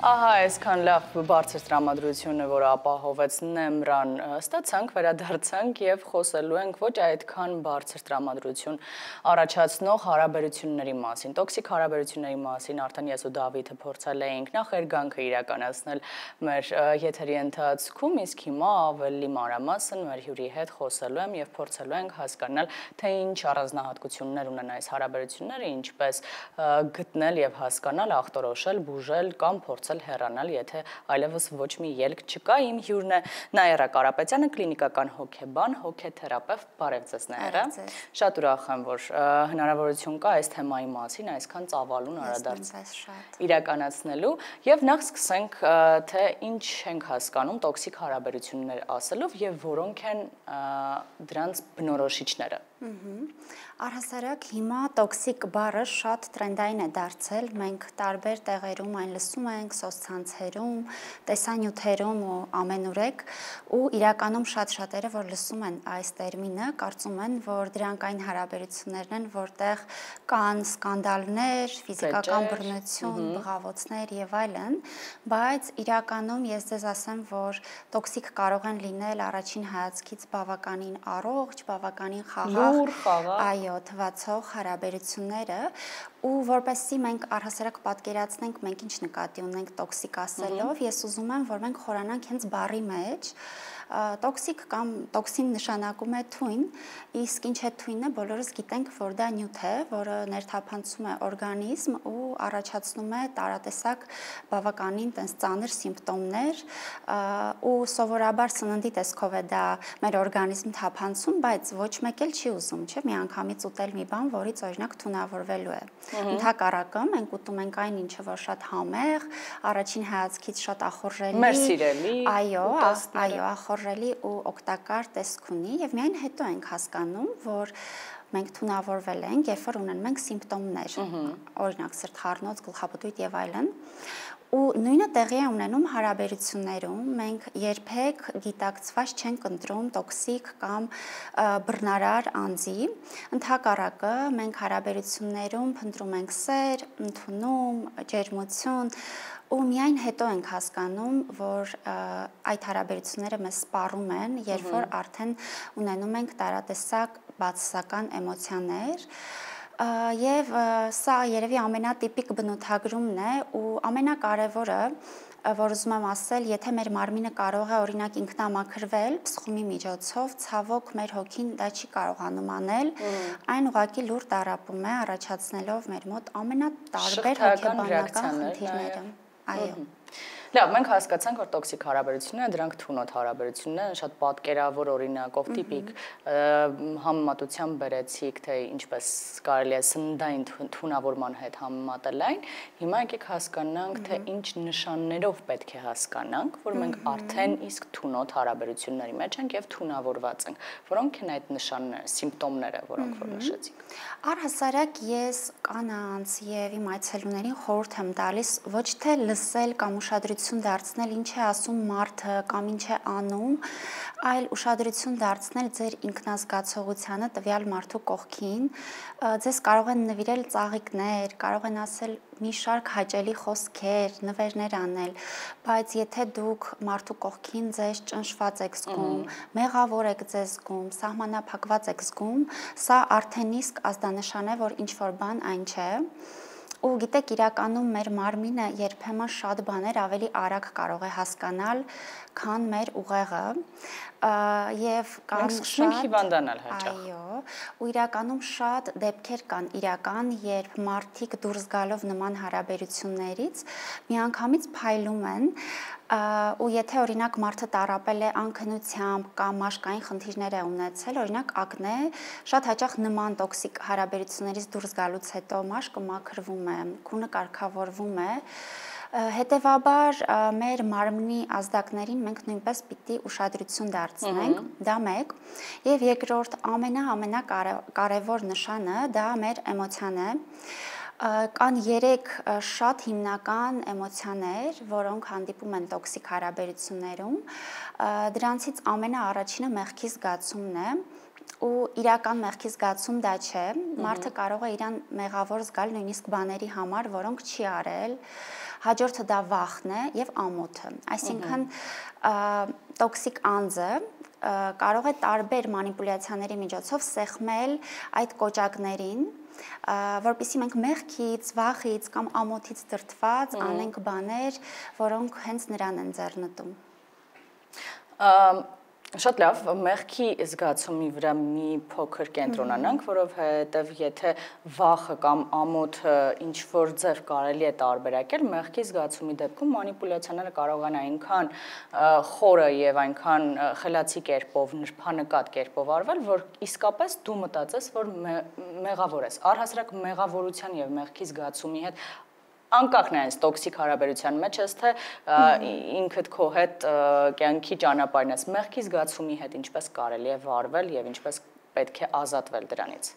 Ահա այսքան լավ բարձր տրամադրությունը, որ ապահովեց Նեմրան, ստացանք, վերադարձանք եւ խոսելու ենք ոչ այդքան բարձր տրամադրություն առաջացնող հարաբերությունների մասին, տոքսիկ հարաբերությունների մասին, արդեն ես ու Դավիթը փորձել էինք նախ երգանքը իրականացնել մեր եթերի ընթացքում, իսկ հիմա ավելի մանրամասն մեր հյուրի հետ խոսելու եմ եւ փորձելու ենք հասկանալ, թե ինչ առանձնահատկություններ ունեն այս հարաբերությունները, ինչպես գտնել եւ հասկանալ, ախտորոշել, բուժել կամ փորձել հեռանալ, եթե այլևս ոչ մի ելք չկա։ Իմ հյուրն է Նաիրա Կարապետյանը, կլինիկական հոգեբան, հոգեթերապևտ։ Բարև ձեզ, Նաիրա։ Շատ ուրախ եմ, որ հնարավորություն կա այս թեմայի մասին այսքան ծավալուն արադարձ իրականացնելու։ Եվ նախ սկսենք, թե ինչ ենք հասկանում տոքսիկ հարաբերություններ ասելով եւ որոնք են դրանց բնորոշիչները։ Առհասարակ հիմա տոքսիկ բառը շատ տրենդային է դարձել, մենք տարբեր տեղերում այն լսում ենք, սոցցանցերում, տեսանյութերում ու ամենուրեք, ու իրականում շատ-շատերը, որ լսում են այս տերմինը, կարծում են, որ դրանք այն հարաբերություններն են, որտեղ կան սկանդալներ, ֆիզիկական բռնություն, բղավոցներ եւ այլն, բայց իրականում ես ձեզ ասեմ, որ տոքսիկ կարող են լինել առաջին հայացքից բավականին առողջ, բավականին խաղաղ, այո, թվացող հարաբերությունները, ու որպեսզի մենք առհասարակ պատկերացնենք մենք ինչ նկատի ունենք տոքսիկ ասելով, ես ուզում եմ, որ մենք խորանանք հենց բառի մեջ։ Տոքսիկ կամ տոքսին նշանակում է թույն, իսկ ինչ է թույնը, բոլորս գիտենք, որ դա նյութ է, որը ներթափանցում է օրգանիզմ ու առաջացնում է տարատեսակ բավականին տենց ծանր սիմպտոմներ, ու սովորաբար սննդի տեսքով է դա մեր օրգանիզմ թափանցում, բայց ոչ մեկ էլ չի ուզում, չէ՞, միանգամից ուտել մի բան, որից օրինակ թունավորվելու է։ Ընդհակառակը, մենք ուտում ենք այն ինչը, որ շատ համեղ, առաջին հայացքից շատ ախորժելի, մեր սիրելի, այո, ախորժելի ու օգտակար տեսք ունի, եւ միայն հետո ենք հասկանում, որ մենք թունավորվել ենք, երբ որ ունենում ենք սիմպտոմներ, օրինակ սրտխառնոց, գլխապտույտ եւ այլն։ Ու նույնը տեղի է ունենում հարաբերություններում, մենք երբեք գիտակցված չենք ընտրում տոքսիկ կամ բռնարար անձի, ընդհակառակը մենք հարաբերություններում փնտրում ենք սեր, ընդունում, ջերմություն, ու միայն հետո ենք հասկանում, որ այդ հարաբերությունները մեզ սպառում են, երբ որ արդեն ունենում ենք տարատեսակ բացասական էմոցիաներ, եւ սա երևի ամենատիպիկ բնութագրումն է ու ամենակարևորը, որ ուզում եմ ասել, եթե մեր մարմինը կարող է օրինակ ինքնամաքրվել բսխումի միջոցով, ցավոք մեր հոգին դա չի կարողանում անել, այն ուղղակի լուր տառապում է, առաջացնելով մեր մոտ ամենատարբեր հոգեբանական խնդիրները։ Այո։ Լավ, մենք հասկացանք, որ տոքսիկ հարաբերությունները դրանք թունոտ հարաբերություններ են, շատ պատկերավոր օրինակով տիպիկ համեմատությամբ բերեցիք, թե ինչպես կարելի է սննդային թունավորման հետ համեմատել այն, հիմա եկեք հասկանանք, թե ինչ նշաններով պետք է հասկանանք, որ մենք արդեն իսկ թունոտ հարաբերությունների մեջ ենք եւ թունավորված ենք, որոնք են այդ նշանները, սիմպտոմները, որոնք որ նշեցիք։ Առհասարակ ես կանանց եւ իմ այցելուներին խորհուրդ եմ տալիս ոչ թե լսել կամ ուշադրություն դարձնել ինչ է ասում մարդը կամ ինչ է անում, այլ ուշադրություն դարձնել ձեր ինքնազգացողությանը տվյալ մարդու կողքին, ձեզ կարող են նվիրել ծաղիկներ, կարող են ասել մի շարք հաճելի խոսքեր, նվերներ անել, բայց եթե դուք մարդու կողքին ձեզ ճնշված եք զգում, մեղավոր եք ձեզ զգում, սահմանափակված եք զգում, սա արդեն իսկ ազդանշան է, որ ինչ-որ բան այն չէ։ Ու գիտեք, իրականում մեր մարմինը երբեմն շատ բաներ ավելի արագ կարող է հասկանալ, քան մեր ուղեղը, եւ կան շատ հիվանդանալ հաճախ։ Այո, ու իրականում շատ դեպքեր կան իրական, երբ մարդիկ դուրս գալով նման հարաբերություններից միանգամից փայլում են, ու եթե օրինակ մարդը տառապել է անքնությամբ կամ մաշկային խնդիրներ է ունեցել, օրինակ ակնե, շատ հաճախ նման տոքսիկ հարաբերություններից դուրս գալուց հետո մաշկը մաքրվում է, քունը կարգավորվում է, հետևաբար մեր մարմնի ազդակներին մենք նույնպես պիտի ուշադրություն դարձնենք, դա մեկ, եւ երկրորդ ամենակարևոր նշանը դա մեր էմոցիան է։ Կան 3 շատ հիմնական էմոցիաներ, որոնք հանդիպում են տոքսիկ հարաբերություններում, դրանցից ամենաառաջինը մեղքի զգացումն է, ու իրական մեղքի զգացում դա չէ, մարդը կարող է իրան մեղավոր զգալ նույնիսկ բաների համար, որոնք չի արել, հաջորդը դա վախն է եւ ամոթը, այսինքն տոքսիկ անձը կարող է տարբեր մանիպուլյացիաների միջոցով սեղմել այդ կոճակներին, որպեսզի մենք մեղքից, վախից կամ ամոթից դրդված անենք բաներ, որոնք հենց նրան են ձեռնտում։ Շատ լավ, մեղքի զգացումի վրա մի փոքր կենտրոնանանք, որովհետև եթե վախը կամ ամոթը ինչ-որ ձև կարելի է տարբերակել, մեղքի զգացումի դեպքում մանիպուլյացիաները կարող են այնքան խորը եւ այնքան խելացի կերպով, նրբանկատ կերպով արվել, որ իսկապես դու մտածես, որ մեղավոր ես։ Առհասարակ մեղավորության եւ մեղքի զգացումի հետ անկախ նայած տոքսիկ հարաբերության մեջ ես թե ինքդ քո հետ կյանքի ճանապարհն ես մեղքի զգացումի հետ ինչպես կարելի է վարվել եւ ինչպես պետք է ազատվել դրանից։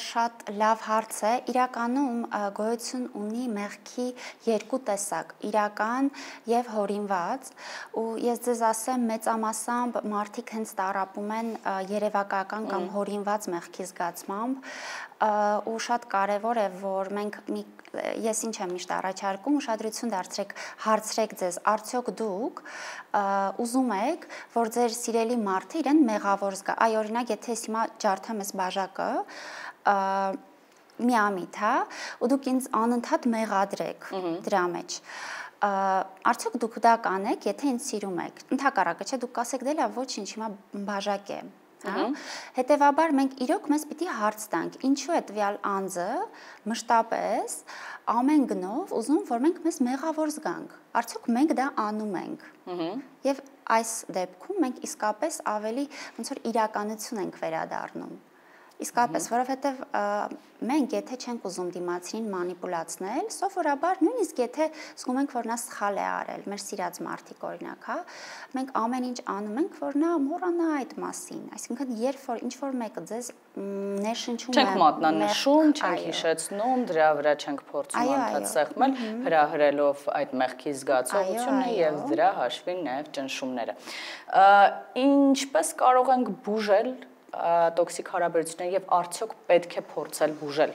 Շատ լավ հարց է, իրականում գոյություն ունի մեղքի երկու տեսակ, իրական եւ հորինված, ու ես ձեզ ասեմ մեծամասամբ մարդիկ հենց տառապում են երևակայական կամ հորինված մեղքի զգացմամբ, ու շատ կարևոր է, որ մենք ես ինչ եմ միշտ առաջարկում, ուշադրություն դարձրեք, հարցրեք ձեզ, արդյոք դուք ուզում եք, որ ձեր սիրելի մարդը իրեն մեղավոր զգա, այ օրինակ, եթե ես հիմա ջարդեմ ես բաժակը, մի ամիթ, հա, ու դուք ինձ անընդհատ մեղադրեք դրա մեջ, արդյոք դուք դա կանեք, եթե ինձ սիրում եք, ընդհակառակը, չէ, դուք կասեք դե լավ, ոչինչ, հիմա բաժակ է, հետևաբար մենք իրոք մեզ պիտի հարց տանք, ինչու է տվյալ անձը մշտապես ամեն գնով ուզում, որ մենք մեզ մեղավոր զգանք, արդյոք մենք դա անում ենք, եւ այս դեպքում մենք իսկապես ավելի ոնց որ իրականություն ենք վերադառնում, իսկապես, որովհետև մենք եթե չենք ուզում դիմացին մանիպուլացնել, սովորաբար նույնիսկ եթե զգում ենք, որ նա սխալ է արել, մեր սիրած մարդիկ օրինակ, հա, մենք ամեն ինչ անում ենք, որ նա մոռանա այդ մասին, այսինքն երբ որ ինչ-որ մեկը ձեզ ներշնչում է, չենք մատնանշում, չենք հիշեցնում, դրա վրա չենք փորձում անդադ սեղմել, հրահրելով այդ մեղքի զգացողությունը եւ դրա հաշվին նաեւ ճնշումները։ Ինչպես կարող ենք բուժել տոքսիկ հարաբերությունները եւ արդյոք պետք է փորձել բուժել։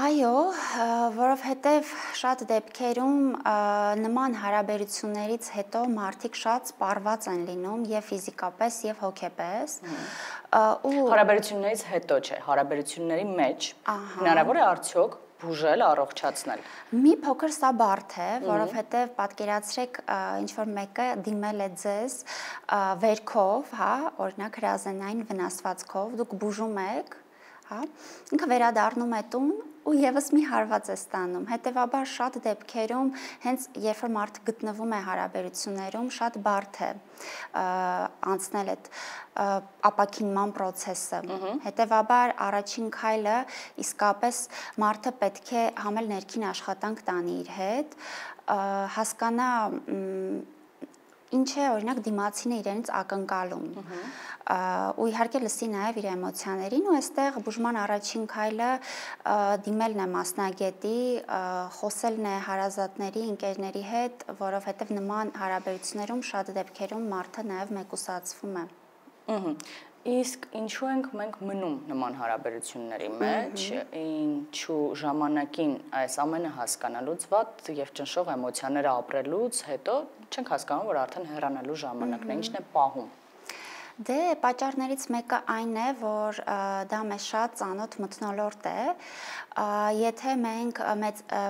Այո, որովհետև շատ դեպքերում նման հարաբերություններից հետո մարդիկ շատ սպառված են լինում եւ ֆիզիկապես եւ հոգեպես։ Հարաբերություններից հետո չէ, հարաբերությունների մեջ հնարավոր է արդյոք բուժել, առողջացնել։ Մի փոքր սա բարդ է, որովհետև պատկերացրեք ինչ-որ մեկը դիմել է ձեզ վերքով, հա, օրինակ հրազենային վնասվածքով, դուք բուժում եք, հա, ինքը վերադառնում է տուն ու եւս մի հարված է ստանում։ Հետևաբար շատ դեպքերում հենց երբ որ մարդը գտնվում է հարաբերություններում, շատ բարդ է անցնել այդ ապաքինման process-ը։ Հետևաբար առաջին քայլը իսկապես մարդը պետք է համել ներքին աշխատանք տանի իր հետ, հասկանա ինչ է օրինակ դիմացինը իրենից ակնկալում ու իհարկե լսի նաև իր էմոցիաներին ու այստեղ բուժման առաջին քայլը դիմելն է մասնագետի, խոսելն է հարազատների, ընկերների հետ, որովհետև նման հարաբերություններում շատ դեպքերում մարդը նաև մեկուսացվում է։ Իսկ ինչու ենք մենք մնում նման հարաբերությունների մեջ, ինչու ժամանակին այս ամենը հասկանալուց վատ եւ ճնշող էմոցիաները ապրելուց հետո չենք հասկանում, որ արդեն հեռանալու ժամանակն է, ինչն է պահում։ Դե պատճառներից մեկը այն է, որ դա մեզ շատ ծանոթ մթնոլորտ է, եթե մենք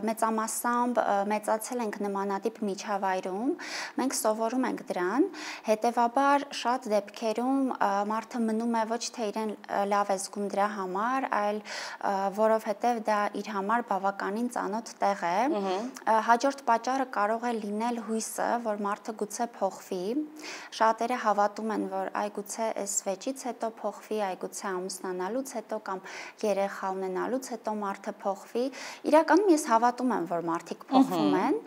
մեծամասամբ մեծացել ենք նմանատիպ միջավայրում, մենք սովորում ենք դրան, հետևաբար շատ դեպքերում մարդը մնում է ոչ թե իրեն լավ է զգում դրա համար, այլ որովհետև դա իր համար բավականին ծանոթ տեղ է, հաջորդ պատճառը կարող է լինել հույսը, որ մարդը գուցե փոխվի, շատերը հավատում են, որ այ գուցե այս վեճից հետո փոխվի, այգուցե ամուսնանալուց հետո կամ երեխա ունենալուց հետո մարդը փոխվի։ Իրականում ես հավատում եմ, որ մարդիկ փոխվում են,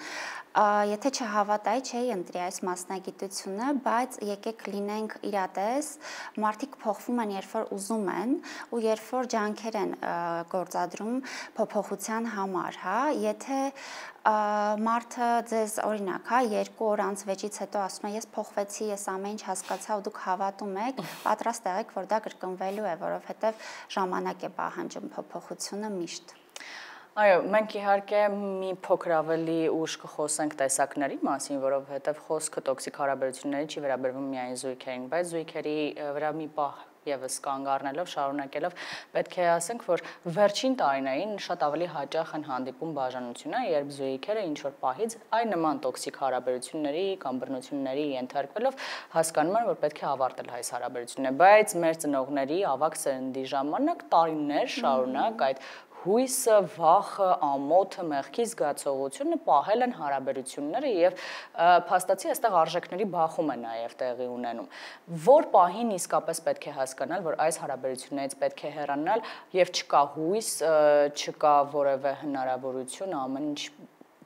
Եթե չհավատայի, չէի ընտրի այս մասնագիտությունը, բայց եկեք լինենք իրատես, մարդիկ փոխվում են, երբ որ ուզում են, ու երբ որ ջանքեր են գործադրում փոփոխության համար, հա, եթե մարդը ձեզ օրինակ, հա, 2 օր անց վեճից հետո ասում է, ես փոխվեցի, ես ամեն ինչ հասկացա ու դուք հավատում եք, պատրաստ եղեք, որ դա կրկնվելու է, որովհետև ժամանակ է պահանջում փոփոխությունը միշտ։ Այո, մենք իհարկե մի փոքր ավելի ուշ կխոսենք տեսակների մասին, որովհետև խոսքը տոքսիկ հարաբերությունների չի վերաբերվում միայն զույգերին, բայց զույգերի վրա մի պահ եւս կանգ առնելով, շարունակելով, պետք է ասենք, որ վերջին տարիներին շատ ավելի հաճախ են հանդիպում բաժանությունները, երբ զույգերը ինչ-որ պահից այն նման տոքսիկ հարաբերությունների կամ բռնությունների ենթարկվելով հասկանում են, որ պետք է ավարտել այս հարաբերությունները, բայց մեր ծնողների ավագ սերնդի ժամանակ տարիներ շարունակ այդ հույսը, վախը, ամոթը, մեղքի զգացողությունը պահել են հարաբերությունները եւ փաստացի այստեղ արժեքների բախում է նաեւ տեղի ունենում։ Որ պահին իսկապես պետք է հասկանալ, որ այս հարաբերություններից պետք է հեռանալ եւ չկա հույս, չկա որևէ հնարավորություն ամեն ինչ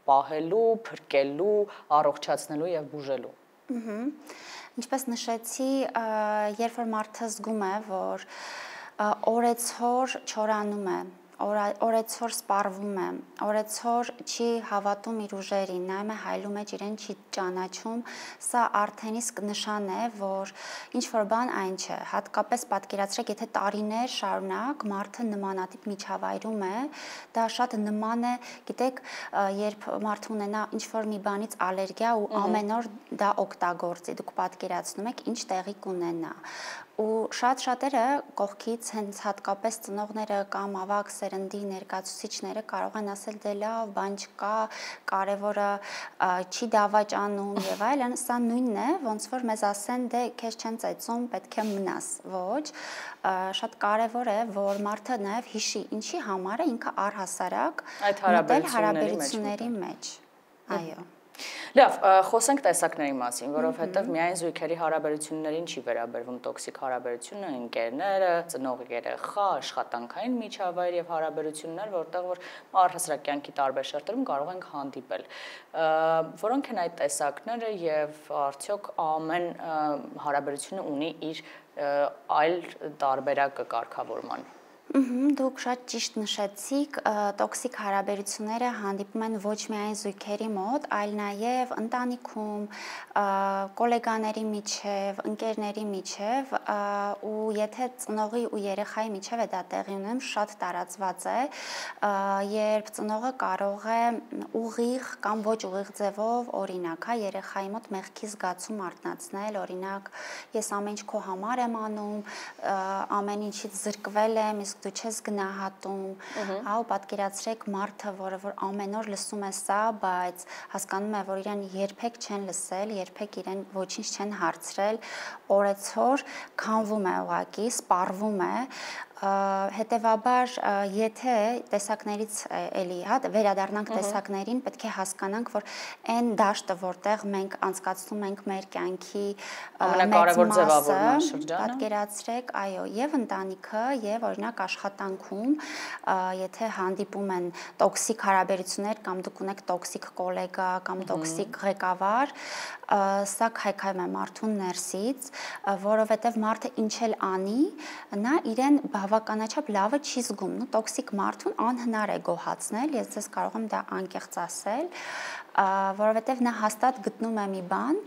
պահելու, փրկելու, առողջացնելու եւ բուժելու։ Ինչպես նշեցի, երբ որ մարդը զգում է, որ օրեցօր չորանում է, օրեցօր սպառվում է, օրեցօր չի հավատում իր ուժերին, նայում է հայելու մեջ իրեն չի ճանաչում, սա արդեն իսկ նշան է, որ ինչ-որ բան այն չէ, հատկապես պատկերացրեք, եթե տարիներ շարունակ մարդը նմանատիպ միջավայրում է, դա շատ նման է, գիտեք, երբ մարդը ունենա ինչ-որ մի բանից ալերգիա ու ամեն օր դա օգտագործի, դուք պատկերացնում եք ինչ տեղի կունենա։ Ու շատ-շատերը կողքից հենց հատկապես ծնողները կամ ավագ սերնդի ներկայացուցիչները կարող են ասել դե լավ, բան չկա, կարևորը չի դավաճանում եւ այլն, սա նույնն է, ոնց որ մեզ ասեն դե քեզ չեն ծեծում, պետք է մնաս, ոչ, շատ կարևոր է, որ մարդը նաեւ հիշի ինչի համար է ինքը առհասարակ այդ հարաբերությունների մեջ։ Այո։ Լավ, խոսենք տեսակների մասին, որովհետև միայն զույգերի հարաբերություններին չի վերաբերվում տոքսիկ հարաբերությունը, ընկերները, ծնող երեխա, աշխատանքային միջավայր եւ հարաբերություններ, որտեղ որ առհասարակ կյանքի տարբեր շերտերում կարող ենք հանդիպել։ Որոնք են այդ տեսակները եւ արդյոք ամեն հարաբերությունը ունի իր այլ տարբերակը կարգավորման։ Դուք շատ ճիշտ նշեցիք, տոքսիկ հարաբերությունները հանդիպում են ոչ միայն զույգերի մոտ, այլ նաև ընտանիքում, գոլեգաների միջև, ընկերների միջև, ու եթե ծնողի ու երեխայի միջև է դա տեղի ունենում, շատ տարածված է, երբ ծնողը կարող է ուղիղ կամ ոչ ուղիղ ձևով, օրինակ, երեխայի մոտ մեղքի զգացում արթնացնել, օրինակ, ես ամեն ինչ քո համար եմ անում, ամեն ինչից զրկվել եմ, իսկ դու չես գնահատում, հա, ու պատկերացրեք մարդը, որը որ ամեն օր լսում է սա, բայց հասկանում է, որ իրեն երբեք չեն լսել, երբեք իրեն ոչինչ չեն հարցրել, օրեցօր քանվում է ուղղակի, սպառվում է, հետևաբար, եթե տեսակներից էլի, հա, վերադառնանք տեսակներին, պետք է հասկանանք, որ այն դաշտը, որտեղ մենք անցկացնում ենք մեր կյանքի ամենակարևոր ձևավորման շրջանը, պատկերացրեք, այո, եւ ընտանիքը, եւ օրինակ աշխատանքում, եթե հանդիպում են տոքսիկ հարաբերություններ կամ դուք ունեք տոքսիկ գոլեգա կամ տոքսիկ ղեկավար, սա քայքայում է մարդուն ներսից, որովհետև մարդը ինչ էլ անի, նա իրեն բավականաչափ լավը չի զգում, տոքսիկ մարդուն անհնար է գոհացնել, ես ձեզ կարող եմ դա անկեղծ ասել, որովհետև նա հաստատ գտնում է մի բան,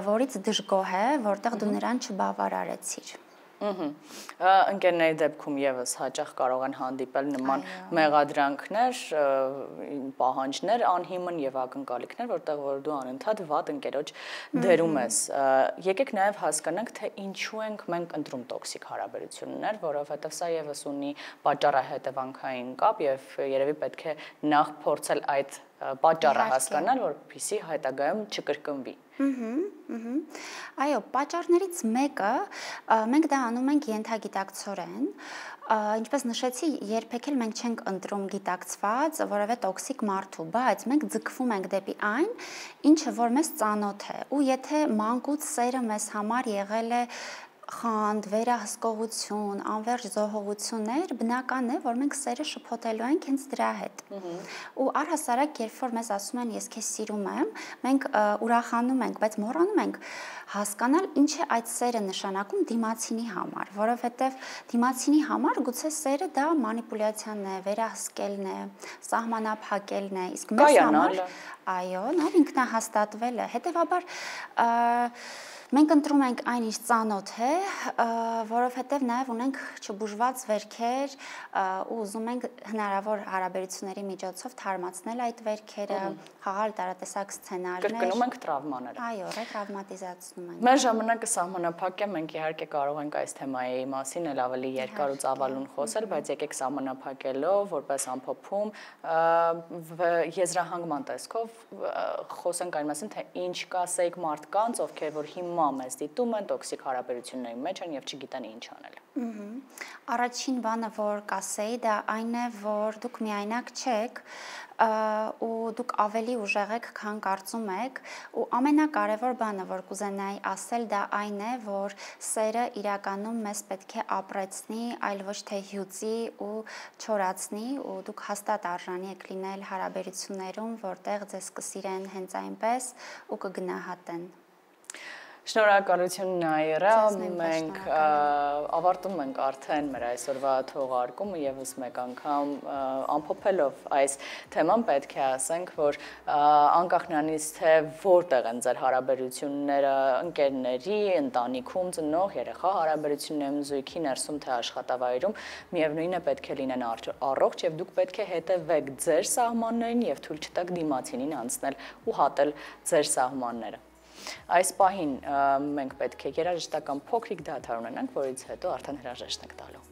որից դժգոհ է, որտեղ դու նրան չբավարարեցիր։ Ընկերների դեպքում եւս հաճախ կարող են հանդիպել նման մեղադրանքներ, պահանջներ անհիմն եւ ակնկալիքներ, որտեղ որ դու անընդհատ վատ ընկերոջ դերում ես։ Եկեք նաեւ հասկանանք, թե ինչու ենք մենք ընտրում տոքսիկ հարաբերություններ, որովհետեւ սա եւս ունի պատճառահետևանքային կապ եւ երևի պետք է նախ փորձել այդ պատճառը հասկանալ, որպեսզի հետագայում չկրկնվի։ Այո, պատճառներից մեկը մենք դա անում ենք ենթագիտակցորեն, ինչպես նշեցի, երբեք էլ մենք չենք ընտրում գիտակցված որևէ տոքսիկ մարդու, բայց մենք ձգվում ենք դեպի այն, ինչը որ մեզ ծանոթ է, ու եթե մանկուց սերը մեզ համար եղել է խանդ, վերահսկողություն, անվերջ զոհողություններ, բնական է, որ մենք սերը շփոթելու ենք հենց դրա հետ։ Ու առհասարակ, երբ որ մեզ ասում են ես քեզ սիրում եմ, մենք ուրախանում ենք, բայց մոռանում ենք հասկանալ ինչ է այդ սերը նշանակում դիմացինի համար, որովհետև դիմացինի համար գուցե սերը դա մանիպուլյացիան է, վերահսկելն է, սահմանափակելն է, իսկ մեզ համար այո, նա ինքնահաստատվել է։ Հետևաբար մենք ընտրում ենք այն ինչ ծանոթ է, որովհետև նաև ունենք չբուժված վերքեր ու ուզում ենք հնարավոր հարաբերությունների միջոցով թարմացնել այդ վերքերը, խաղալ տարատեսակ սցենարներ։ Կրկնում ենք տրավմաները։ Այո, ռետրավմատիզացնում ենք։ Մեր ժամանակը սահմանափակ է, մենք իհարկե կարող ենք այս թեմայի մասին էլ ավելի երկար ու ծավալուն խոսել, բայց եկեք սահմանափակելով, որպես ամփոփում, եզրահանգման տեսքով խոսենք այն մասին, թե ինչ կասեիք մարդկանց, ովքեր որ հիմա մեզ դիտում են, տոքսիկ հարաբերությունների մեջ են եւ չգիտեն ինչ անել։ Առաջին բանը, որ կասեի, դա այն է, որ դուք միայնակ չեք ու դուք ավելի ուժեղ եք, քան կարծում եք, ու ամենակարևոր բանը, որ կուզենայի ասել, դա այն է, որ սերը իրականում մեզ պետք է ապրեցնի, այլ ոչ թե հյուծի ու չորացնի, ու դուք հաստատ արժանի եք լինել հարաբերություններում, որտեղ ձեզ կսիրեն հենց այնպես ու կգնահատեն։ Շնորհակալություն Նաիրա, մենք ավարտում ենք արդեն մեր այսօրվա թողարկումը եւս մեկ անգամ ամփոփելով այս թեման պետք է ասենք, որ անկախ նրանից թե որտեղ են ձեր հարաբերությունները ընկերների, ընտանիքում, ծնող, երեխա հարաբերություններում, զույգի ներսում թե աշխատավայրում, միևնույնն է պետք է լինեն առողջ եւ դուք պետք է հետևեք ձեր սահմաններին եւ թույլ չտաք դիմացինին անցնել ու հատել ձեր սահմանները։ Այս պահին մենք պետք է երաժշտական փոքրիկ դադար ունենանք, որից հետո արդեն հրաժեշտ ենք տալու։